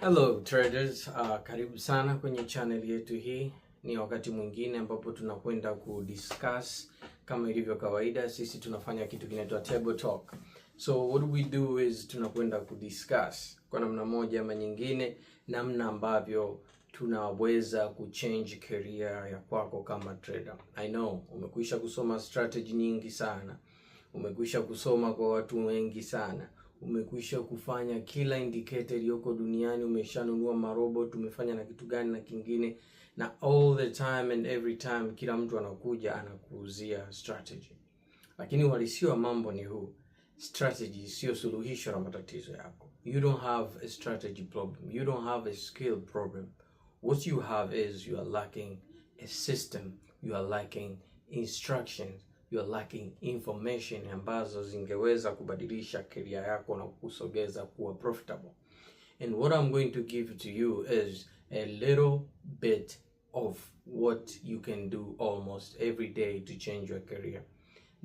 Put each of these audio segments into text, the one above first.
Hello traders, karibu sana kwenye channel yetu hii. Ni wakati mwingine ambapo tunakwenda kudiscuss kama ilivyo kawaida. Sisi tunafanya kitu kinaitwa table talk. So what we do is tunakwenda kudiscuss kwa namna moja ama nyingine, namna ambavyo tunaweza kuchange career ya kwako kama trader. I know umekwisha kusoma strategy nyingi sana, umekwisha kusoma kwa watu wengi sana, umekwisha kufanya kila indicator iliyoko duniani, umeshanunua marobot, umefanya na kitu gani na kingine, na all the time and every time kila mtu anakuja anakuuzia strategy. Lakini uhalisia wa mambo ni huu: strategy sio suluhisho la matatizo yako. You don't have a strategy problem, you don't have a skill problem. What you have is you are lacking a system, you are lacking instructions, you are lacking information ambazo zingeweza kubadilisha career yako na kusogeza kuwa profitable. And what I'm going to give to you is a little bit of what you can do almost every day to change your career.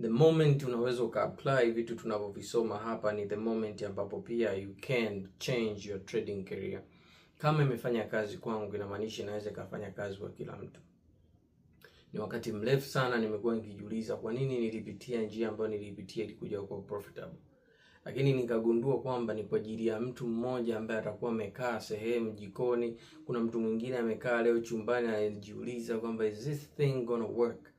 The moment unaweza uka-apply vitu tunavyovisoma hapa ni the moment ambapo pia you can change your trading career. Kama imefanya kazi kwangu, inamaanisha inaweza kufanya kazi kwa kila mtu. Ni wakati mrefu sana nimekuwa nikijiuliza kwa nini nilipitia njia ambayo nilipitia ili kuja kuwa profitable. Lakini nikagundua kwamba ni kwa ajili ya mtu mmoja ambaye atakuwa amekaa sehemu jikoni, kuna mtu mwingine amekaa leo chumbani anajiuliza kwamba is this thing gonna work?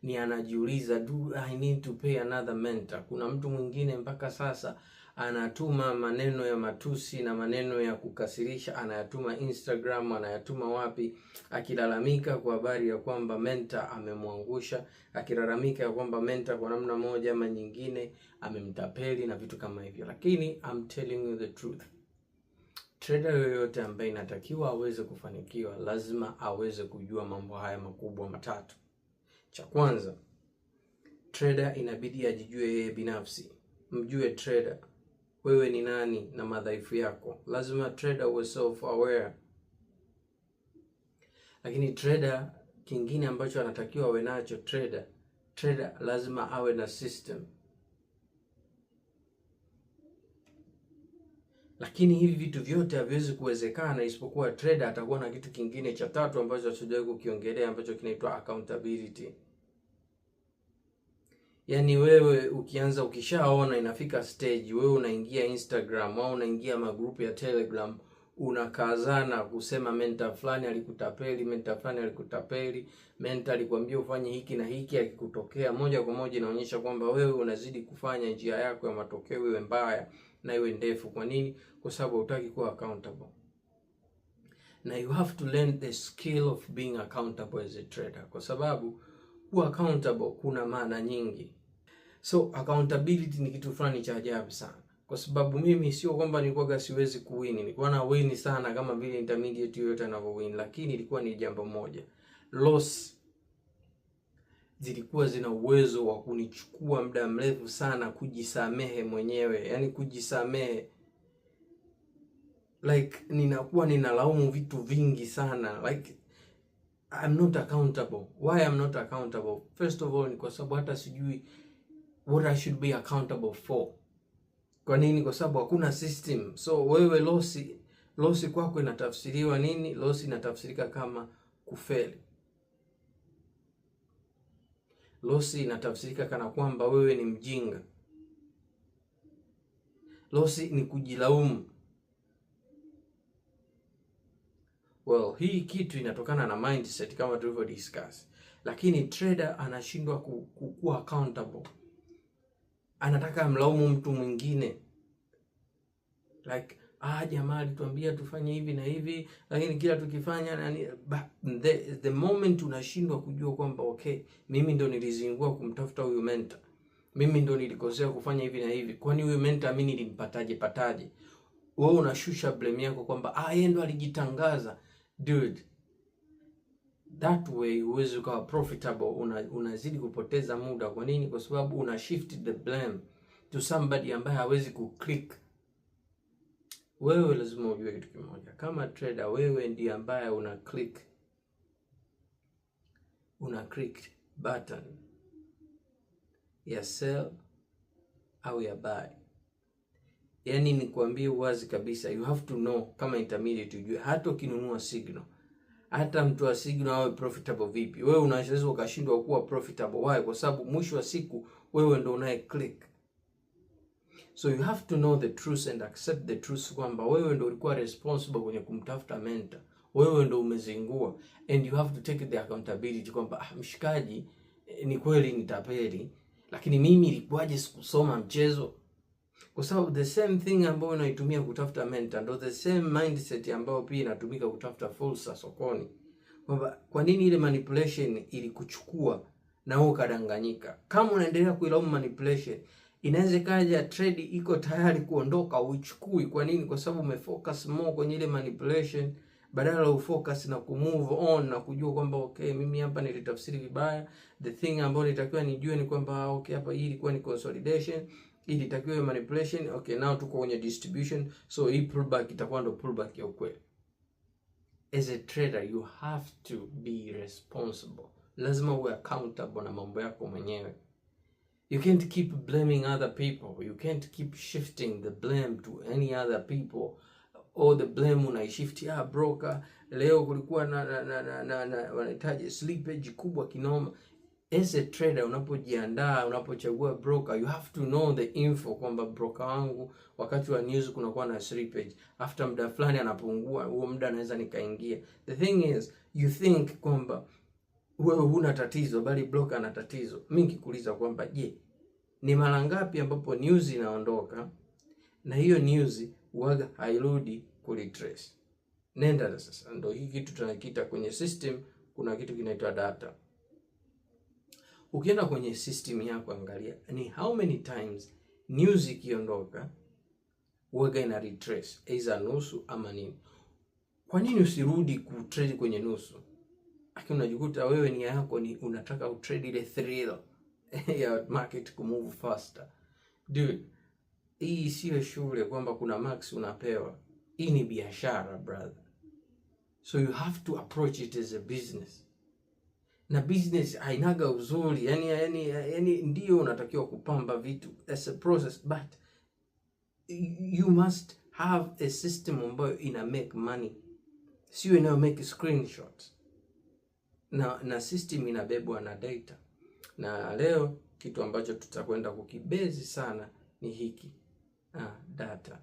Ni anajiuliza, do I need to pay another mentor? Kuna mtu mwingine mpaka sasa anatuma maneno ya matusi na maneno ya kukasirisha, anayatuma Instagram, anayatuma wapi, akilalamika kwa habari ya kwamba mentor amemwangusha, akilalamika ya kwamba mentor kwa namna moja ama nyingine amemtapeli na vitu kama hivyo. Lakini I'm telling you the truth, trader yoyote ambaye inatakiwa aweze kufanikiwa lazima aweze kujua mambo haya makubwa matatu. Cha kwanza, trader inabidi ajijue yeye binafsi. Mjue trader wewe ni nani na madhaifu yako. Lazima trader uwe self aware. Lakini trader kingine ambacho anatakiwa awe nacho trader lazima awe na system. Lakini hivi vitu vyote haviwezi kuwezekana isipokuwa trader atakuwa na kitu kingine cha tatu ambacho hatujawahi kukiongelea, ambacho kinaitwa accountability. Yaani wewe ukishaona inafika stage wewe unaingia Instagram au unaingia magrupu ya Telegram, unakazana kusema mentor fulani alikutapeli, mentor fulani alikutapeli, mentor alikwambia ufanye hiki na hiki, akikutokea moja kwa moja inaonyesha kwamba wewe unazidi kufanya njia yako ya matokeo iwe mbaya na iwe ndefu. Kwa nini? Kwa sababu hutaki kuwa accountable. Na you have to learn the skill of being accountable as a trader, kwa sababu kuwa accountable kuna maana nyingi. So accountability ni kitu fulani cha ajabu sana, kwa sababu mimi sio kwamba nilikuwa siwezi kuwin, nilikuwa na win sana kama vile intermediate yote anavyo win, lakini ilikuwa ni jambo moja: loss zilikuwa zina uwezo wa kunichukua muda mrefu sana kujisamehe mwenyewe. Yani kujisamehe, like ninakuwa ninalaumu vitu vingi sana, like I'm not accountable. Why I'm not accountable? First of all ni kwa sababu hata sijui what I should be accountable for. Kwa nini? Kwa sababu hakuna system. So wewe losi kwako inatafsiriwa nini? Losi inatafsirika kama kufeli. Losi inatafsirika kana kwamba wewe ni mjinga. Losi ni kujilaumu. Well, hii kitu inatokana na mindset kama tulivyo discuss. Lakini trader anashindwa kuwa accountable. Anataka mlaumu mtu mwingine. Like, jamaa alituambia tufanye hivi na hivi, lakini kila tukifanya nani, the moment unashindwa kujua kwamba okay, mimi ndo nilizingua kumtafuta huyu mentor, mimi ndo nilikosea kufanya hivi na hivi, kwani huyu mentor mimi nilimpataje? Wewe unashusha blame yako kwamba yeye ndo alijitangaza. Dude, that way huwezi kuwa profitable. Unazidi kupoteza muda. Kwa nini? Kwa sababu una shift the blame to somebody ambaye hawezi kuclick. Wewe lazima ujue kitu kimoja, kama trader wewe ndiye ambaye una click button ya sell au ya buy. yani nikwambie wazi kabisa, you have to know kama intermediate, ujue hata ukinunua signal, hata mtu wa signal awe profitable vipi, wewe unaweza ukashindwa kuwa profitable. Why? Kwa sababu mwisho wa siku wewe ndo unaye click. So you have to know the truth and accept the truth, kwamba wewe ndo ulikuwa responsible kwenye kumtafuta mentor, wewe ndo umezingua, and you have to take the accountability kwamba mshikaji, ni kweli nitapeli, lakini mimi ilikuwaje sikusoma mchezo? Kwa sababu the same thing ambayo unaitumia kutafuta mentor ndo the same mindset ambayo pia inatumika kutafuta fursa sokoni. Kwamba kwa nini ile manipulation ilikuchukua na wewe ukadanganyika? Kama unaendelea kuilaumu manipulation, inaweza kaja trade iko tayari kuondoka, uichukui. Kwa nini? Kwa sababu umefocus more kwenye ile manipulation badala ya ufocus na kumove on na kujua kwamba okay, mimi hapa nilitafsiri vibaya. The thing ambayo nitakiwa nijue ni kwamba okay, hapa hii ilikuwa ni consolidation, hii ilitakiwa manipulation. Okay, now tuko kwenye distribution, so hii pullback itakuwa ndo pullback ya ukweli. As a trader you have to be responsible. Lazima uwe accountable na mambo yako mwenyewe. You can't keep blaming other people. You can't keep shifting the blame to any other people. Or the blame unaishift broker, leo kulikuwa na wanahitaji slippage kubwa kinoma. As a trader, unapojiandaa, unapochagua broker, you have to know the info kwamba broker wangu wakati wa news kunakuwa na slippage, after muda fulani anapungua, huo muda anaweza nikaingia. The thing is, you think kwamba wewe huna tatizo bali broker ana tatizo. Mimi nikikuuliza kwamba je, ni mara ngapi ambapo news inaondoka na hiyo news huaga hairudi kulitrace? Nenda sasa, ndio hii kitu tunakiita kwenye system, kuna kitu kinaitwa data. Ukienda kwenye system yako, angalia ni how many times news ikiondoka huaga ina retrace either nusu ama nini. Kwa nini usirudi kutrade kwenye nusu? Lakini unajikuta wewe nia yako ni unataka utrade ile thrill ya market kumove faster. Dude, hii sio shule kwamba kuna max unapewa. Hii ni biashara brother. So you have to approach it as a business. Na business hainaga uzuri. Yani ndio unatakiwa kupamba vitu as a process, but you must have a system ambayo ina make money. Sio inayo make screenshots. Na system inabebwa na data. Na leo kitu ambacho tutakwenda kukibezi sana ni hiki. Data.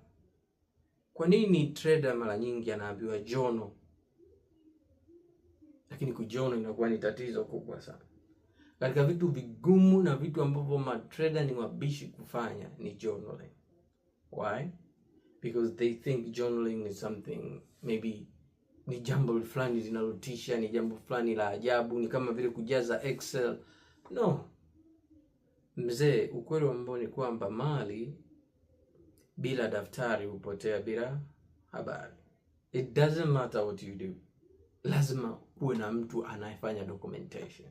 Kwa nini trader mara nyingi anaambiwa journal? Lakini kujournal inakuwa ni tatizo kubwa sana. Katika vitu vigumu na vitu ambavyo matrader ni wabishi kufanya ni journaling. Why? Because they think journaling is something, maybe ni jambo fulani linalotisha, ni jambo fulani la ajabu, ni kama vile kujaza Excel. No. Mzee, ukweli ambao ni kwamba mali bila daftari hupotea bila habari. It doesn't matter what you do. Lazima kuwe na mtu anayefanya documentation.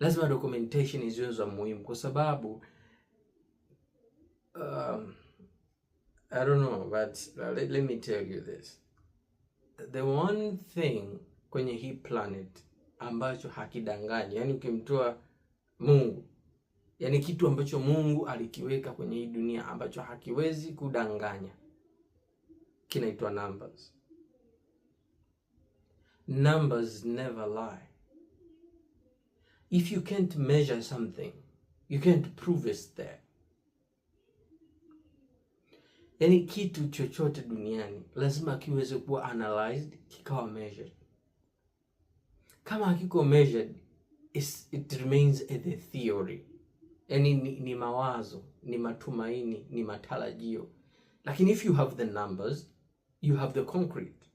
Lazima documentation iwe muhimu kwa sababu I don't know, but let me tell you this. The one thing kwenye hii planet ambacho hakidanganyi, yani ukimtoa Mungu, yani kitu ambacho Mungu alikiweka kwenye hii dunia ambacho hakiwezi kudanganya, kinaitwa numbers. Numbers never lie. If you can't measure something, you can't prove it's there. Yani kitu chochote duniani lazima kiweze kuwa analyzed, kikawa measured. Kama hakiko measured, it remains a the theory. Yani ni mawazo, ni matumaini, ni matarajio. Lakini if you have the numbers, you have the concrete.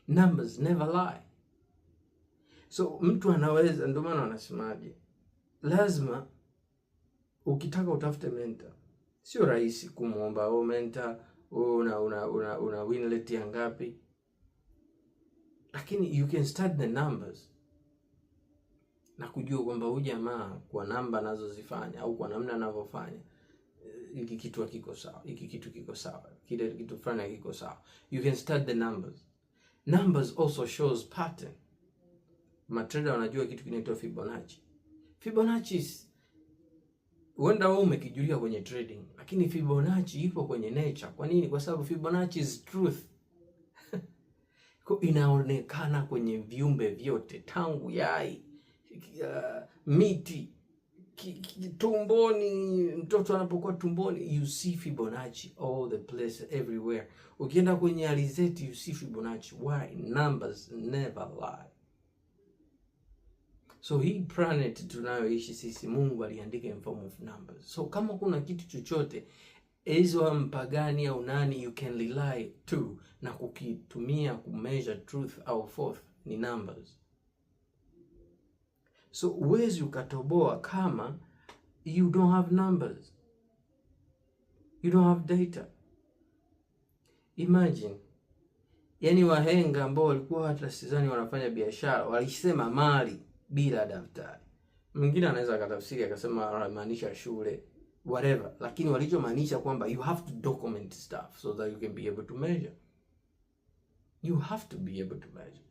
Numbers never lie. So mtu anaweza, ndio maana wanasemaje, lazima ukitaka utafute mentor, sio rahisi kumuomba mentor una winlet ya ngapi, lakini you can start the numbers na kujua kwamba huyu jamaa kwa namba anazozifanya au kwa namna anavyofanya hiki kitu kiko sawa, hiki kitu kiko sawa, kile kitu fulani kiko sawa. You can start the numbers. Numbers also shows pattern. Matrader wanajua kitu kinaitwa Fibonacci. Fibonacci Huenda wewe umekijulia kwenye trading, lakini Fibonacci ipo kwenye nature. Kwa nini? Kwa sababu Fibonacci is truth. Inaonekana kwenye viumbe vyote, tangu yai, miti, tumboni, mtoto anapokuwa tumboni, you see Fibonacci all the place, everywhere. Ukienda kwenye alizeti, you see Fibonacci. Why? Numbers never lie. So hii planet tunayoishi sisi, Mungu aliandika in form of numbers. So kama kuna kitu chochote hizo mpagani au nani you can rely to na kukitumia kumeasure truth au forth ni numbers. So uwezi ukatoboa kama you don't have numbers, you don't have data. Imagine, yani wahenga ambao walikuwa hata sidhani wanafanya biashara walisema mali bila daftari. Mwingine anaweza akatafsiri akasema anamaanisha shule, whatever, lakini walichomaanisha kwamba you have to document stuff so that you can be able to measure. You have to be able to measure.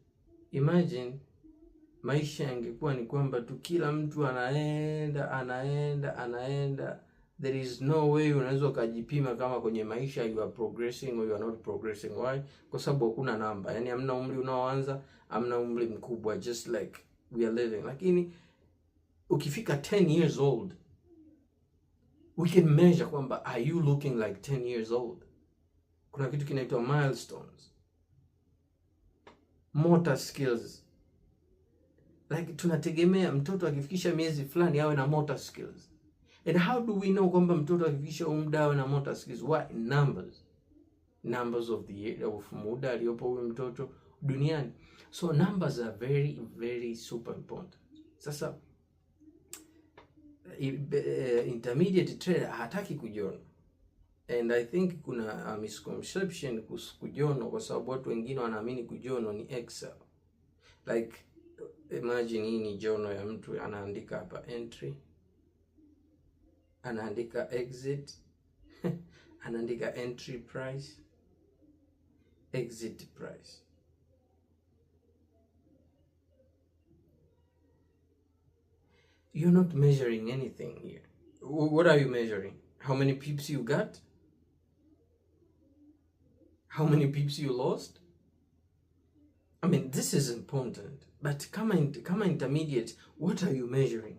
Imagine maisha yangekuwa ni kwamba tu kila mtu anaenda, there is no way unaweza kujipima kama kwenye maisha you are progressing or you are not progressing. Why? Kwa sababu hakuna namba. Yani hamna umri unaoanza, hamna umri mkubwa, just like we are living. Lakini ukifika 10 years old, we can measure kwamba are you looking like 10 years old. Kuna kitu kinaitwa milestones, motor skills. Like tunategemea mtoto akifikisha miezi fulani awe na motor skills. And how do we know kwamba mtoto akifikisha muda awe na motor skills? What? Numbers of the of muda aliyopo huyu mtoto duniani. So numbers are very very super important. Sasa intermediate trader hataki kujiona, and I think kuna misconception kuhusu kujiona, kwa sababu watu wengine wanaamini kujiona ni Excel. Like imagine hii ni journal ya mtu, anaandika hapa entry, anaandika exit anaandika entry price, exit price. You're not measuring anything here. What are you measuring? How many pips you got? How many pips you lost? I mean, this is important. But kama intermediate, what are you measuring?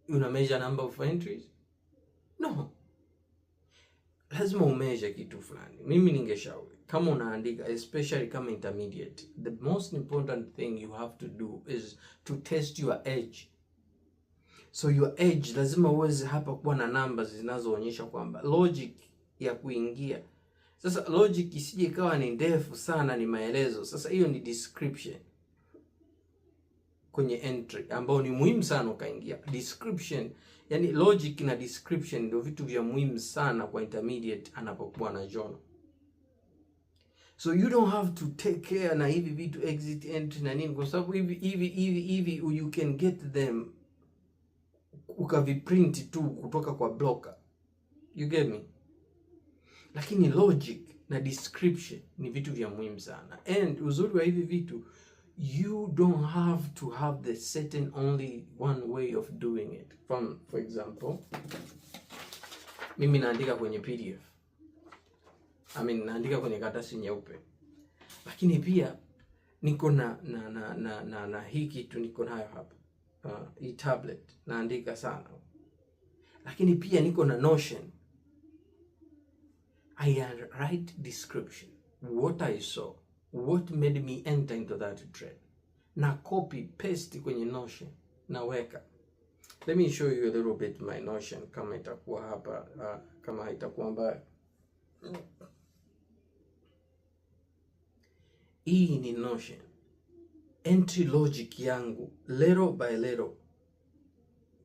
Una measure number of entries? No. Lazima umeasure kitu fulani. Mimi ningeshauri kama unaandika, especially kama intermediate, the most important thing you have to do is to test your edge. So your edge lazima uweze hapa kuwa na numbers zinazoonyesha kwamba logic ya kuingia. Sasa logic isije ikawa ni ndefu sana, ni maelezo. Sasa hiyo ni description kwenye entry ambao ni muhimu sana ukaingia. Description, yani logic na description ndio vitu vya muhimu sana kwa intermediate anapokuwa na journal. So you don't have to take care na hivi vitu exit entry na nini, kwa sababu hivi you can get them ukaviprint tu kutoka kwa blocker. You get me? Lakini logic na description ni vitu vya muhimu sana. And uzuri wa hivi vitu, you don't have to have the certain only one way of doing it. For example, mimi naandika kwenye PDF. Naandika kwenye karatasi nyeupe. Lakini pia niko na hii kitu niko nayo hapa. Hii tablet naandika sana. Lakini pia niko na Notion. I write description, what I saw, what made me enter into that trade. Na copy paste kwenye Notion, naweka. Let me show you a little bit my Notion kama itakuwa hapa, kama haitakuwa mbaya. Hii ni Notion. Entry logic yangu, little by little.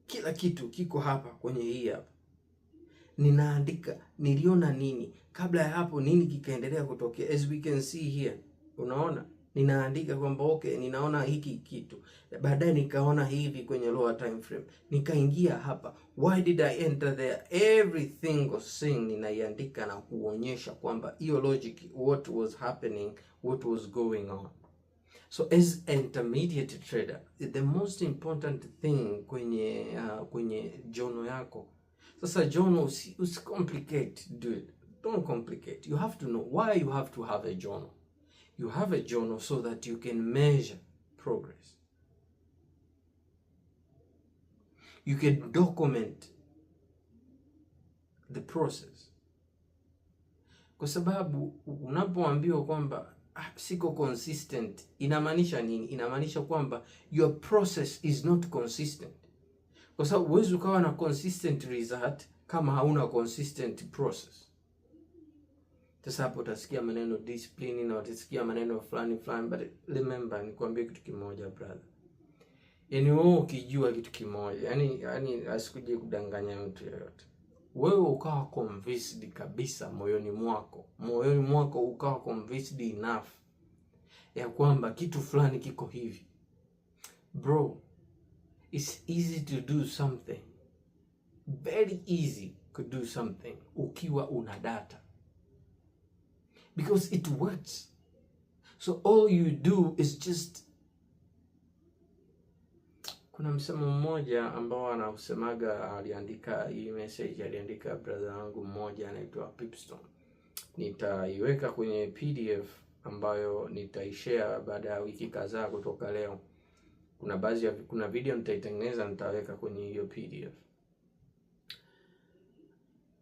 Kila kitu kiko hapa kwenye hii hapa. Ninaandika, niliona nini, kabla ya hapo nini kikaendelea kutokea. As we can see here, unaona? Ninaandika kwamba okay, ninaona hiki kitu. Baadaye nikaona hivi kwenye lower time frame. Nikaingia hapa. Why did I enter there? Everything was saying, ninaiandika na kuonyesha kwamba hiyo logic, what was happening, what was going on. So as an intermediate trader, the most important thing kwenye journal yako. Sasa journal usi complicate, dude. Don't complicate. You have to know why you have to have a journal. You have a journal so that you can measure progress. You can document the process. Kwa sababu unapoambiwa kwamba siko consistent, inamaanisha nini? Inamaanisha kwamba your process is not consistent. Kwa sababu huwezi ukawa na consistent result kama hauna consistent process. Sasa hapo utasikia maneno discipline na utasikia maneno fulani, but remember, nikwambie kitu kimoja brother. Yaani wewe ukijua kitu kimoja, yani asikuje kudanganya mtu yeyote. Wewe ukawa convinced kabisa moyoni mwako ukawa convinced enough ya kwamba kitu fulani kiko hivi. Bro, it's easy to do something. Very easy to do something ukiwa una data. Because it works. So all you do is just... Kuna msemo mmoja ambao anausemaga, aliandika hii message, aliandika brother wangu mmoja anaitwa Pipstone. Nitaiweka kwenye PDF ambayo nitaishare baada ya wiki kadhaa kutoka leo. Kuna video nitaitengeneza, nitaweka kwenye hiyo PDF.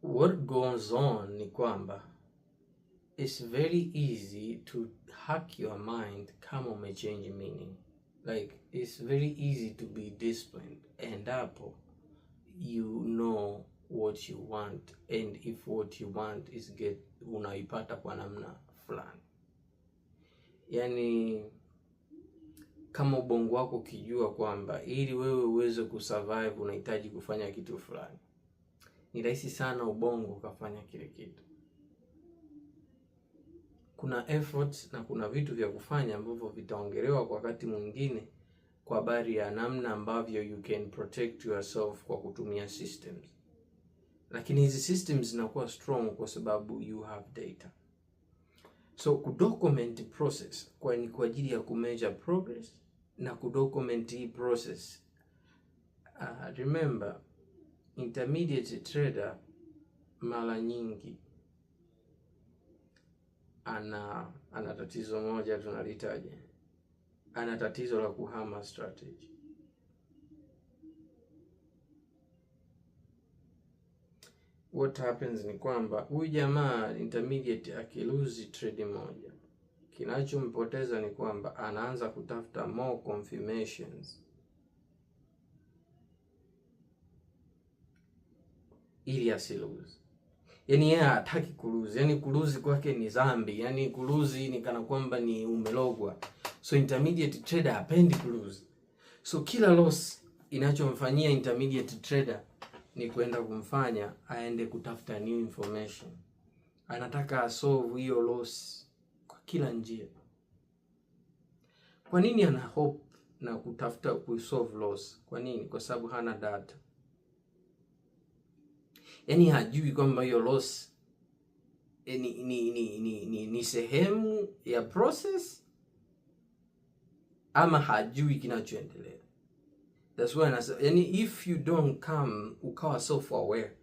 What goes on ni kwamba it's very easy to hack your mind kama umechange meaning. Like, it's very easy to be disciplined, and hapo you know what you want, and if what you want is unaipata kwa namna fulani. Yani kama ubongo wako ukijua kwamba ili wewe uweze kusurvive unahitaji kufanya kitu fulani, ni rahisi sana ubongo ukafanya kile kitu. Kuna efforts na kuna vitu vya kufanya ambavyo vitaongelewa kwa wakati mwingine kwa habari ya namna ambavyo you can protect yourself kwa kutumia systems. Lakini hizi systems zinakuwa strong kwa sababu you have data. So kudocument process kwa ajili ya kumeasure progress na kudocument hii process. Remember, intermediate trader mara nyingi ana tatizo moja tunalitaje. Ana tatizo la kuhama strategy. What happens ni kwamba huyu jamaa intermediate akiluzi trade moja, kinachompoteza ni kwamba anaanza kutafuta more confirmations ili asiluzi. Yani yeye hataki kuluzi. Yani kuluzi kwake ni dhambi. Yani kuluzi ni kana kwamba ni umelogwa. So intermediate trader hapendi kuluzi. So kila loss inachomfanyia intermediate trader ni kwenda kumfanya aende kutafuta new information. Anataka solve hiyo loss kwa kila njia. Kwa nini ana hope na kutafuta kusolve loss? Kwa nini? Kwa sababu hana data. Yani hajui kwamba hiyo loss ni sehemu ya process, ama hajui kinachoendelea. That's why yani if you don't come ukawa self aware,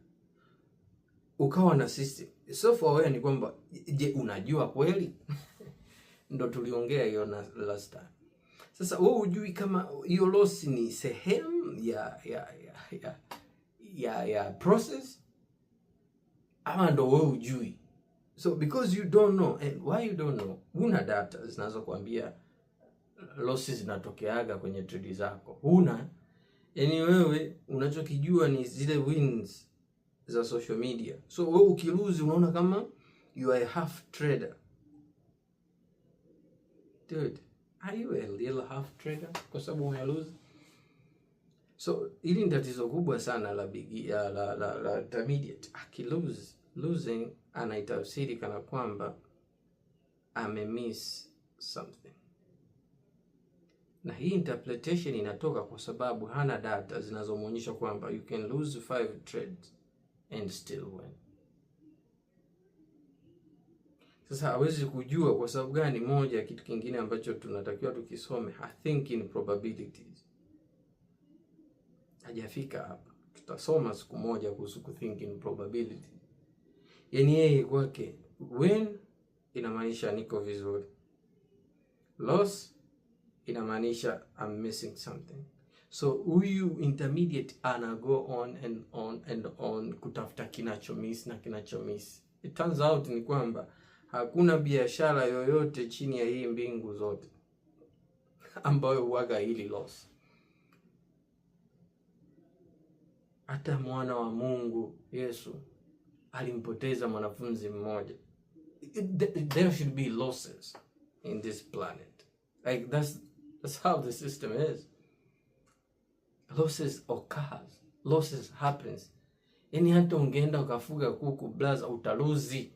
ukawa na system. Self aware ni kwamba je, unajua kweli? Ndo tuliongea hiyo na last time. Sasa wewe hujui kama hiyo loss ni sehemu ya process, ama ndo wewe hujui. So because you don't know, and why you don't know, huna data zinazokuambia losses zinatokeaga kwenye trade zako. Huna. Yani wewe unachokijua ni zile wins za social media. So wewe ukiluzi unaona kama you are a half trader. Dude, are you a little half trader kwa sababu umeluzi? So hili ni tatizo kubwa sana la intermediate. Losing anaitafsiri kana kwamba miss something. Na hii interpretation inatoka kwa sababu hana data zinazomuonyesha kwamba you can lose 5 trades and still win. Sasa hawezi kujua. Kwa sababu gani? Moja, kitu kingine ambacho tunatakiwa tukisome, think in probabilities. Hajafika hapa. Tutasoma siku moja kuhusu think in probability. Yaani yeye kwake win inamaanisha niko vizuri, loss inamaanisha I'm missing something. So huyu intermediate ana go on and on and on kutafuta kinachomiss na kinachomiss. It turns out ni kwamba hakuna biashara yoyote chini ya hii mbingu zote ambayo huaga hili loss. Hata mwana wa Mungu Yesu alimpoteza mwanafunzi mmoja. There should be losses in this planet. Like that's how the system is. Losses occurs. Losses happens. Yaani hata ungeenda ukafuga kuku blaza utaluzi.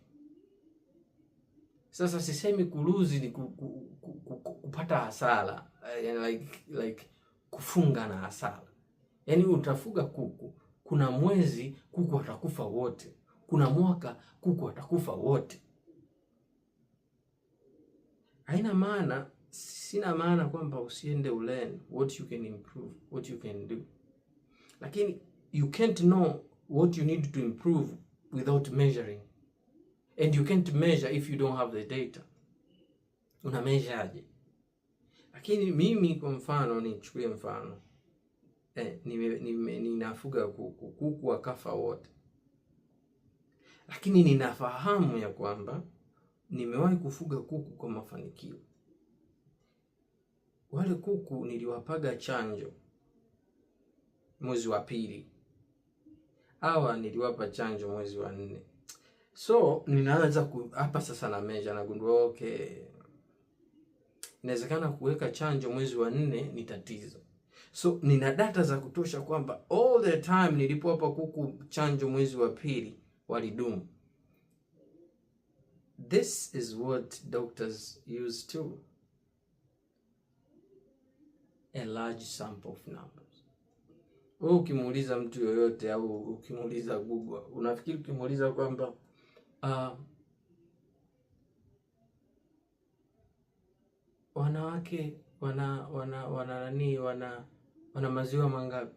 Sasa sisemi kuluzi ni kupata hasara. Like kufunga na hasara. Yaani utafuga kuku, kuna mwezi kuku watakufa wote. Kuna mwaka kuku watakufa wote. Haina maana, sina maana kwamba usiende ulearn what you can improve, what you can do. Lakini you can't know what you need to improve without measuring. And you can't measure if you don't have the data. Una measure aje? Lakini mimi kwa mfano, nichukulie mfano. Ninafuga kuku wakafa wote. Lakini ninafahamu ya kwamba nimewahi kufuga kuku kwa mafanikio. Wale kuku niliwapaga chanjo mwezi wa 2. Hawa niliwapa chanjo mwezi wa 4. So ninaanza hapa sasa na measure na gundua okay, inawezekana kuweka chanjo mwezi wa 4 ni tatizo. So nina data za kutosha kwamba all the time nilipowapa kuku chanjo mwezi wa 2 walidumu. This is what doctors use too. A large sample of numbers. Wewe ukimuuliza mtu yoyote au ukimuuliza Google, unafikiri ukimuuliza kwamba wanawake wana maziwa mangapi?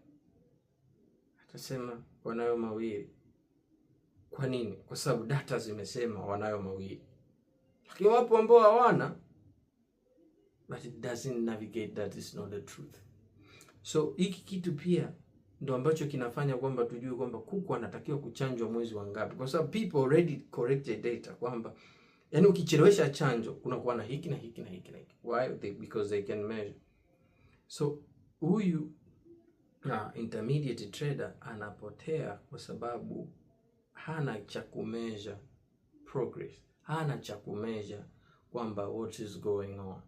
Atasema wanayo 2. Kwa nini? Kwa sababu data zimesema wanayo 2. Lakini wapo ambao hawana, but it doesn't navigate that is not the truth. So hiki kitu pia ndo ambacho kinafanya kwamba tujue kwamba kuku anatakiwa kuchanjwa mwezi wa ngapi, kwa sababu people already corrected data kwamba yani ukichelewesha chanjo kunakuwa na hiki na hiki na hiki na hiki. Why? Because they can measure. So huyu intermediate trader anapotea kwa sababu hana cha kumeasure progress, hana cha kumeasure kwamba what is going on.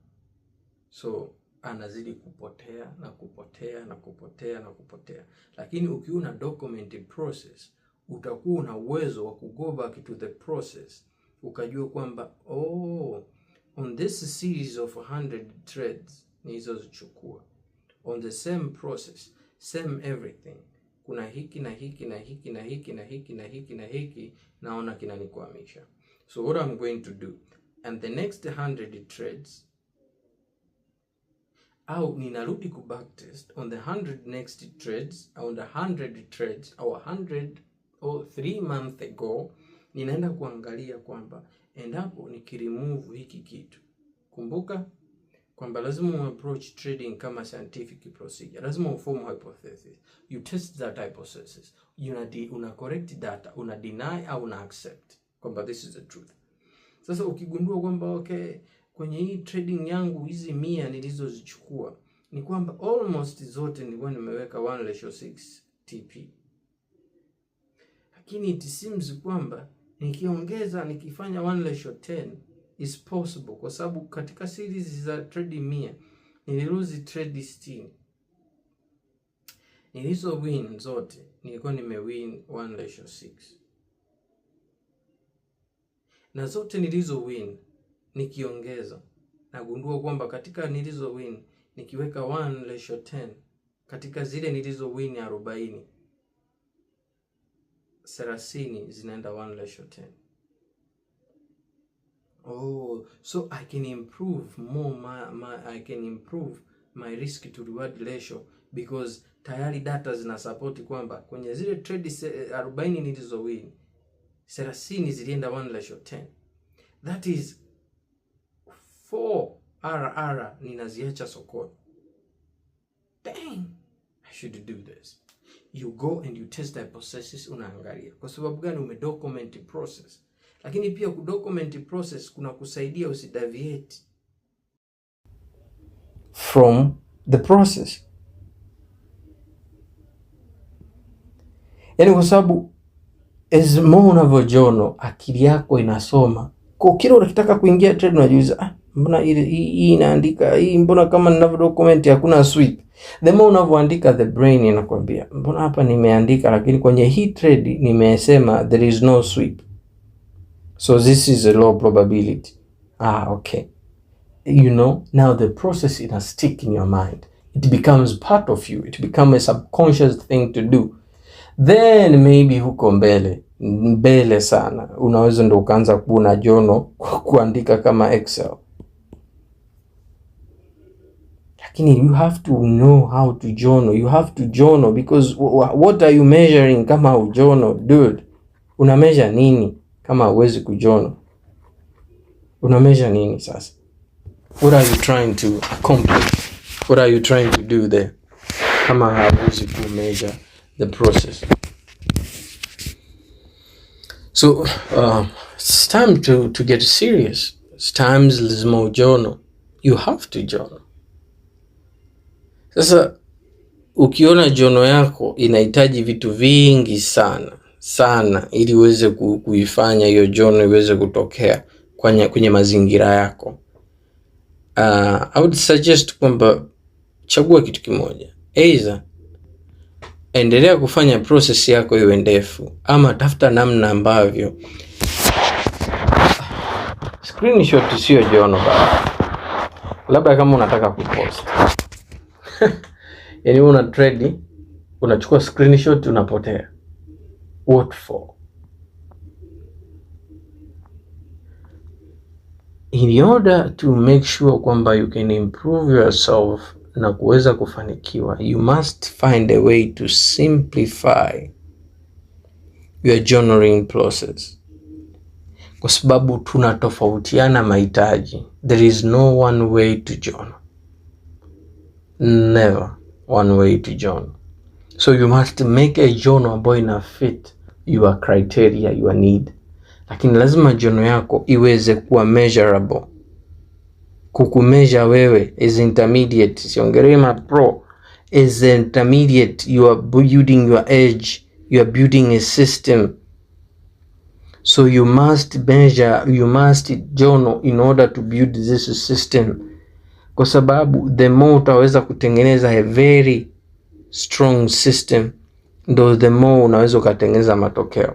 So anazidi kupotea na kupotea na kupotea na kupotea. Lakini ukiwa na documented process, utakuwa na uwezo wa go back to the process, ukajua kwamba on this series of 100 trades nilizozichukua, on the same process, same everything, kuna hiki na hiki na hiki na hiki na hiki na hiki na hiki naona kinanikwamisha. So what I'm going to do, and the next 100 trades, au ninarudi ku backtest on the 100 next trades, on the 100 trades or 100 or 3 months ago, ninaenda kuangalia kwamba endapo nikiremove hiki kitu. Kumbuka kwamba lazima approach trading kama scientific procedure. Lazima uform hypothesis. You test that hypothesis. Una correct data, una deny au una accept kwamba this is the truth. Sasa ukigundua kwamba okay, kwenye hii trading yangu hizi 100 nilizozichukua ni kwamba almost zote nilikuwa nimeweka 1:6 TP. Lakini it seems kwamba nikiongeza nikifanya 1:10 is possible, kwa sababu katika series za trade 100 niliruzi trade 60. Nilizo win zote nilikuwa nimewin 1:6. Na zote nilizo win nikiongeza nagundua kwamba katika nilizo win nikiweka 1:10 katika zile nilizo win 40, 30 zinaenda 1:10. Oh, so I can improve more I can improve my risk to reward ratio because tayari data zina support kwamba kwenye zile trade 40 nilizowin 30 zilienda 1:10. That is 4 RR ninaziacha sokoni. Dang, I should do this. You go and you test the processes, unaangalia. Kwa sababu gani? Umedocument process. Lakini pia kudocument process kuna kusaidia usideviate from the process. Yaani kwa sababu as more unavyojono akili yako inasoma. Kwa kile unataka kuingia trade unajiuliza, mbona hii inaandika hii, mbona kama ninavyo document hakuna sweep. The more unavyoandika the brain inakwambia, mbona hapa nimeandika lakini kwenye hii trade nimesema there is no sweep. So this is a low probability. Okay. You know, now the process is a stick in your mind. It becomes part of you. It becomes a subconscious thing to do. Then maybe huko mbele sana unaweza ndo ukaanza kuona jono kuandika kama Excel. Lakini you have to know how to journal. You have to journal because what are you measuring kama ujono, dude? Una measure nini kama huwezi kujono? Una measure nini sasa? What are you trying to accomplish? What are you trying to do there? Kama hauwezi ku measure the process. So it's time to get serious. It's time lazima journal. You have to journal. Sasa ukiona journal yako inahitaji vitu vingi sana ili uweze kuifanya hiyo journal iweze kutokea kwenye mazingira yako. I would suggest kwamba chagua kitu kimoja. Either endelea kufanya process yako iwe ndefu ama tafuta namna ambavyo screenshot sio journal bado. Labda kama unataka kupost. Yaani una trade, unachukua screenshot unapotea. What for? In order to make sure kwamba you can improve yourself na kuweza kufanikiwa, you must find a way to simplify your journaling process. Kwa sababu tunatofautiana mahitaji. There is no one way to journal. Never one way to journal. So you must make a journal ambayo ina fit your criteria, your need. Lakini lazima journal yako iweze kuwa measurable. Kukumeasure wewe as intermediate, siongelee ma pro, as intermediate you are building your edge, you are building a system. So you must measure, you must journal in order to build this system. Kwa sababu the more utaweza kutengeneza a very strong system, ndo the more unaweza kutengeneza matokeo.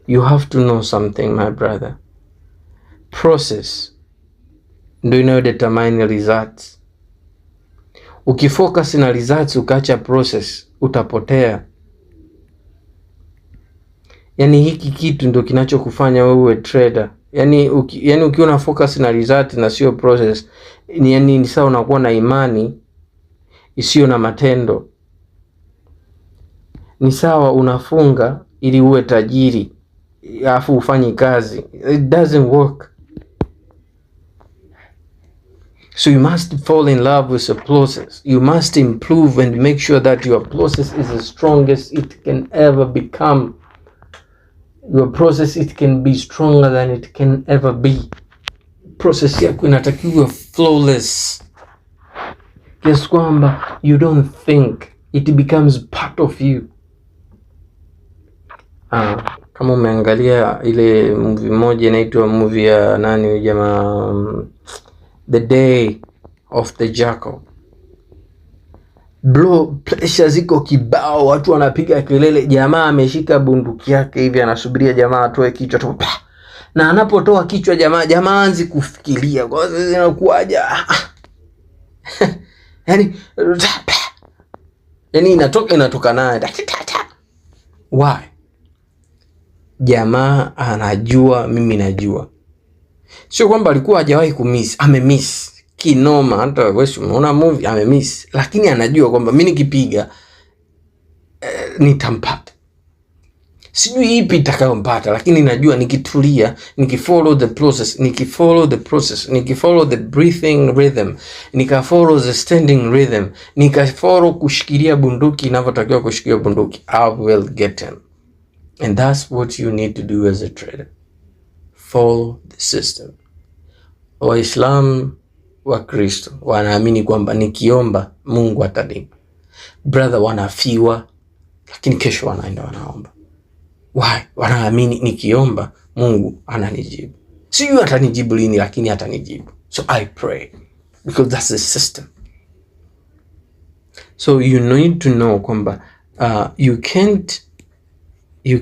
You have to know something, my brother. Process ndo inayo determine results. Ukifocus na results ukaacha process, utapotea. Yani hiki kitu ndo kinachokufanya wewe trader. Yani ukiwa na focus na result na sio process, ni sawa unakuwa na imani isiyo na matendo. Ni sawa unafunga ili uwe tajiri, afu ufanye kazi. It doesn't work. So you must fall in love with the process. You must improve and make sure that your process is the strongest it can ever become. Your process, it can be stronger than it can ever be. Process yako inatakiwa flawless. Kiasi kwamba you don't think, it becomes part of you. Kama umeangalia ile movie moja inaitwa movie ya nani jamaa, The Day of the Jackal. Blow pressure ziko kibao, watu wanapiga kelele, jamaa ameshika bunduki yake hivi anasubiria jamaa atoe kichwa tu. Na anapotoa kichwa jamaa anzi kufikiria kwa sababu inakuaje. Yaani inatoka naye. Why? Jamaa anajua, mimi najua. Sio kwamba alikuwa hajawahi kumiss, amemiss kinoma. Hata wewe umeona movie amemiss, lakini anajua kwamba mimi nikipiga nitampata. Sijui ipi itakayompata, lakini najua nikitulia, nikifollow the breathing rhythm, nikafollow the standing rhythm, nikafollow kushikilia bunduki inavyotakiwa kushikilia bunduki, I will get him. And that's what you need to do as a trader. Follow the system. Waislamu wa Kristo wanaamini kwamba nikiomba Mungu atanipa. Brother wanafiwa, lakini kesho wanaenda wanaomba. Why? Wanaamini nikiomba Mungu ananijibu. Sijui atanijibu lini, lakini atanijibu. So I pray because that's the system. So you need to know kwamba you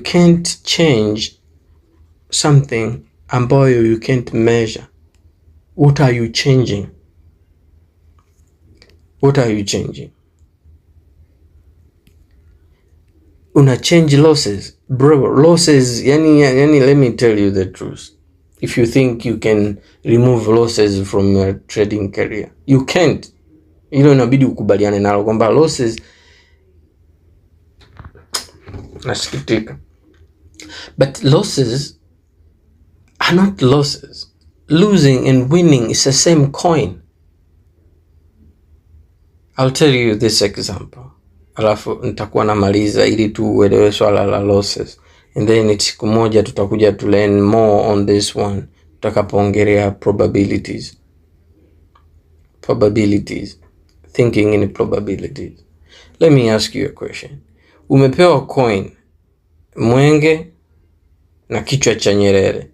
can't change something ambayo you can't measure. What are you changing? What are you changing? Una change losses. Bro, losses, yani let me tell you the truth. If you think you can remove losses from your trading career, you can't. Hilo inabidi ukubaliane nalo kwamba losses, nasikitika, but losses are not losses. Losing and winning is the same coin. I'll tell you this example, alafu nitakuwa namaliza ili tu uelewe swala la losses, and then siku moja tutakuja to learn more on this one tutakapoongelea probabilities, thinking in probabilities. Let me ask you a question. Umepewa coin mwenge na kichwa cha Nyerere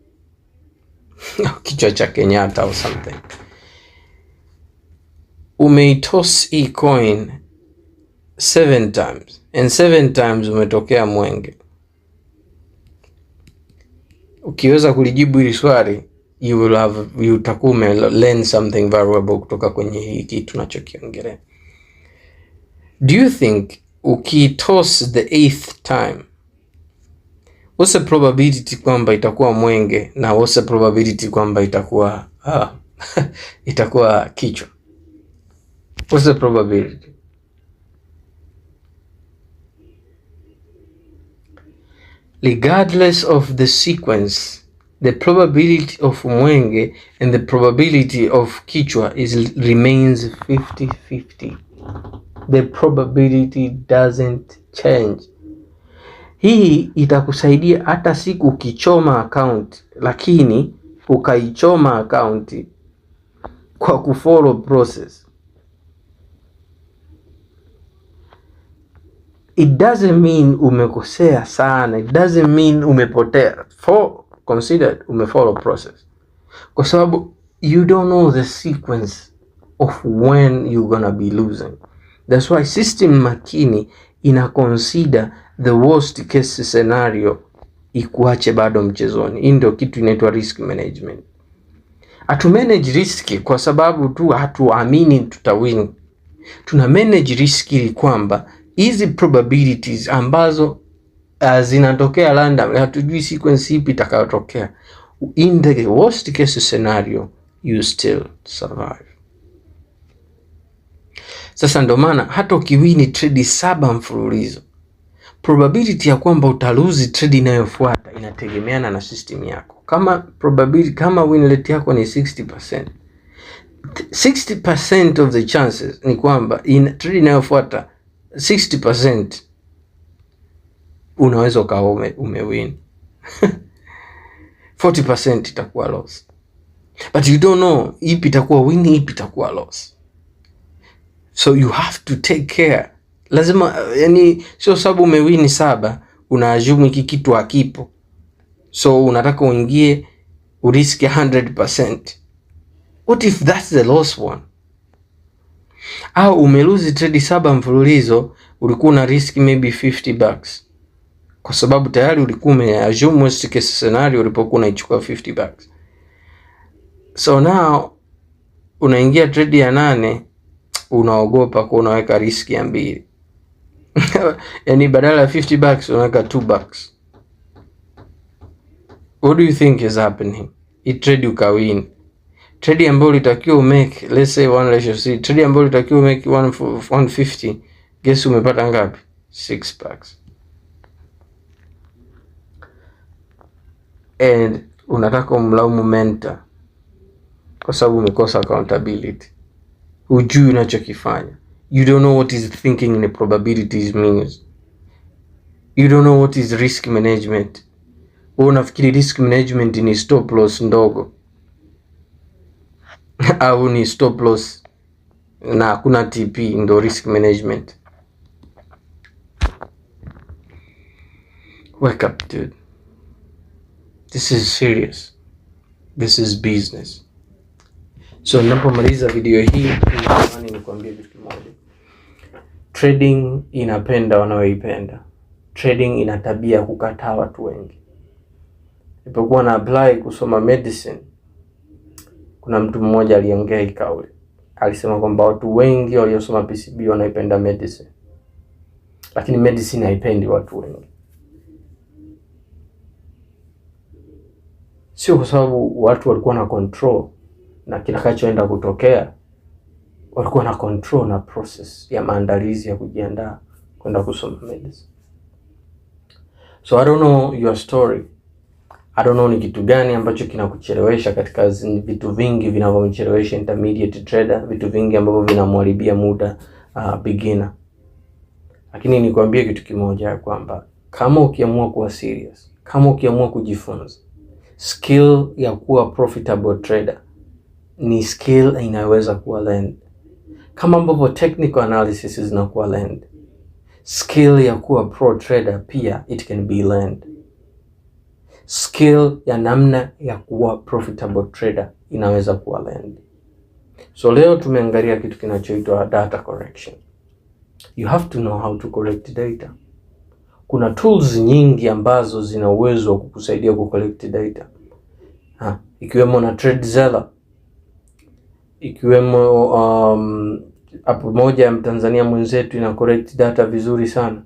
kichwa cha Kenyatta or something. Umeitoss hii coin 7 times and 7 times umetokea mwenge. Ukiweza kulijibu hili swali, utakuwa learn something valuable kutoka kwenye hii kitu tunachokiongelea. Do you think ukitoss the 8th time, what's the probability kwamba itakuwa mwenge, na what's the probability kwamba itakuwa itakuwa kichwa? What's the probability? Regardless of the sequence, the probability of mwenge and the probability of kichwa remains 50-50. The probability doesn't change. Hii itakusaidia hata siku ukichoma account, lakini ukaichoma account kwa kufollow process. It doesn't mean umekosea sana. It doesn't mean umepotea. Consider umefollow process. Kwa sababu you don't know the sequence of when you're gonna be losing. That's why system makini ina consider the worst case scenario ikuache bado mchezoni. Hii ndio kitu inaitwa risk management. Atu manage risk kwa sababu tu hatuamini tutawin. Tuna manage risk ili kwamba hizi probabilities ambazo zinatokea random, hatujui sequence ipi itakayotokea. In the worst case scenario, you still survive. Sasa ndo maana hata ukiwini trade 7 mfululizo, probability ya kwamba utaluzi trade inayofuata inategemeana na system yako. Kama win rate yako ni 60%, 60% of the chances ni kwamba in trade inayofuata 60% unaweza ukawa umewin. 40% itakuwa loss. But you don't know ipi itakuwa win, ipi itakuwa loss. So you have to take care. Lazima, yani sio sababu umewin 7 unaassume hiki kitu hakipo. So unataka uingie urisk 100%. What if that's the lost one? Au umeluzi trade 7 mfululizo, ulikuwa na risk maybe $50. Kwa sababu tayari ulikuwa umeassume worst case scenario ulipokuwa unaichukua $50. So now unaingia trade ya 8, unaogopa kwa unaweka risk ya 2. Yani badala ya $50 unaweka $2. What do you think is happening? trade ukawin. Trade ambayo ulitakiwa umake, let's say 1:3, trade ambayo ulitakiwa umake 150, guess umepata ngapi? 6 bucks. And unataka umlaumu mentor kwa sababu umekosa accountability. Hujui unachokifanya. You don't know what is thinking in the probabilities means. You don't know what is risk management. Wewe unafikiri risk management ni stop loss ndogo au ni stop loss na hakuna TP ndo risk management. Wake up, dude. This is serious. This is business. So ninapomaliza video hii natamani nikwambie kitu kimoja. Trading inapenda wanaoipenda. Trading ina tabia kukataa watu wengi. Nilipokuwa na apply kusoma medicine, kuna mtu mmoja aliongea hii kauli. Alisema kwamba watu wengi waliosoma PCB wanaipenda medicine, lakini medicine haipendi watu wengi. Sio kwa sababu watu walikuwa na control na kitakachoenda kutokea, walikuwa na control na process ya maandalizi ya kujiandaa kwenda kusoma medicine. So I don't know your story. I don't know ni kitu gani ambacho kinakuchelewesha katika vitu vingi vinavyomchelewesha intermediate trader, vitu vingi ambavyo vinamharibia muda beginner. Lakini nikwambie kitu kimoja kwamba kama ukiamua kuwa serious, kama ukiamua kujifunza, skill ya kuwa profitable trader ni skill inaweza kuwa learned. Kama ambavyo technical analysis zinakuwa learned, skill ya kuwa pro trader pia it can be learned. Skill ya namna ya kuwa profitable trader inaweza kuwa learned. So leo tumeangalia kitu kinachoitwa data correction. You have to know how to correct data. Kuna tools nyingi ambazo zina uwezo wa kukusaidia kucollect data. Ikiwemo na TradeZella, ikiwemo hapo moja ya Mtanzania mwenzetu ina correct data vizuri sana.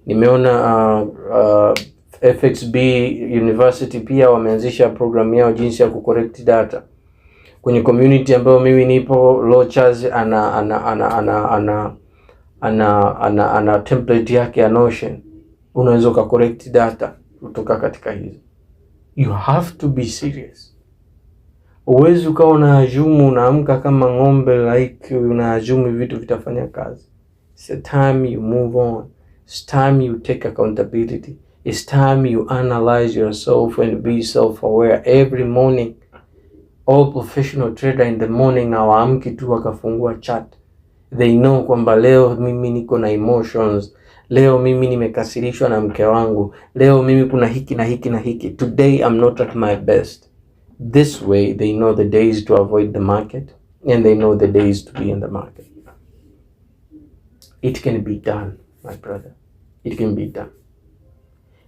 Nimeona FXB University pia wameanzisha programu yao jinsi ya kucorrect data. Kwenye community ambayo mimi nipo, Lochaz ana template yake ya Notion. Unaweza kucorrect data kutoka katika hizo. You have to be serious. Uwezi ukawa unaassume unaamka kama ng'ombe like unaassume vitu vitafanya kazi. It's the time you move on. It's time you take accountability. It's time you analyze yourself and be self-aware every morning. All professional trader in the morning hawaamki tu wakafungua chat. They know kwamba leo mimi niko na emotions. Leo mimi nimekasirishwa na mke wangu. Leo mimi kuna hiki na hiki na hiki. Today I'm not at my best. This way they know the days to avoid the market and they know the days to be in the market. It can be done, my brother. It can be done.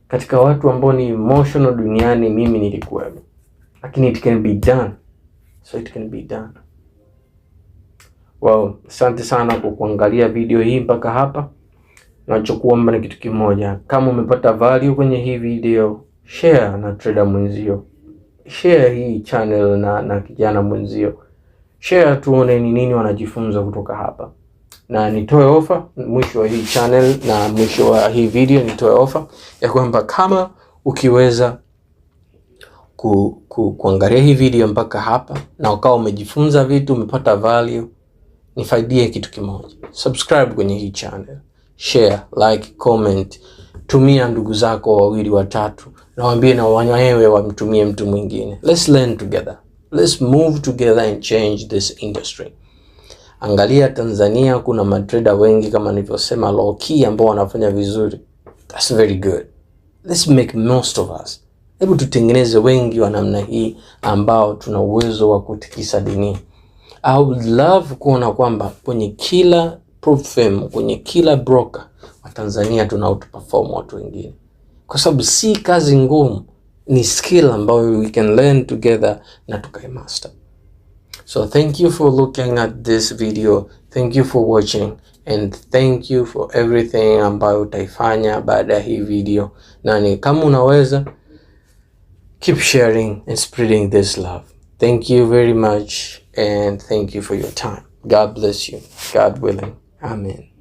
Katika watu ambao ni emotional duniani mimi nilikuwa. Lakini it can be done. So it can be done. Well, asante sana kwa kuangalia video hii mpaka hapa. Nachokuomba ni kitu kimoja. Kama umepata value kwenye hii video, share na trader mwenzio. Share hii channel na kijana mwenzio. Share tuone ni nini wanajifunza kutoka hapa. Na nitoe offer mwisho wa hii channel na mwisho wa hii video nitoe offer ya kwamba kama ukiweza kuangalia hii video mpaka hapa na ukawa umejifunza vitu, umepata value, nifaidie kitu kimoja. Subscribe kwenye hii channel. Share, like, comment. Tumia ndugu zako wawili watatu na waambie na wewe wamtumie mtu mwingine. Let's learn together. Let's move together and change this industry. Angalia Tanzania kuna matrader wengi kama nilivyosema low key ambao wanafanya vizuri. That's very good. Let's make most of us. Hebu tutengeneze wengi wa namna hii ambao tuna uwezo wa kutikisa dunia. I would love kuona kwamba kwenye kila prop firm, kwenye kila broker wa Tanzania tuna outperform watu wengine. Kwa sababu si kazi ngumu, ni skill ambayo we can learn together na tukaimaster. So thank you for looking at this video. Thank you for watching. And thank you for everything ambayo utaifanya baada ya hii video. Na ni kama unaweza keep sharing and spreading this love. Thank you very much, and thank you for your time. God bless you. God willing. Amen.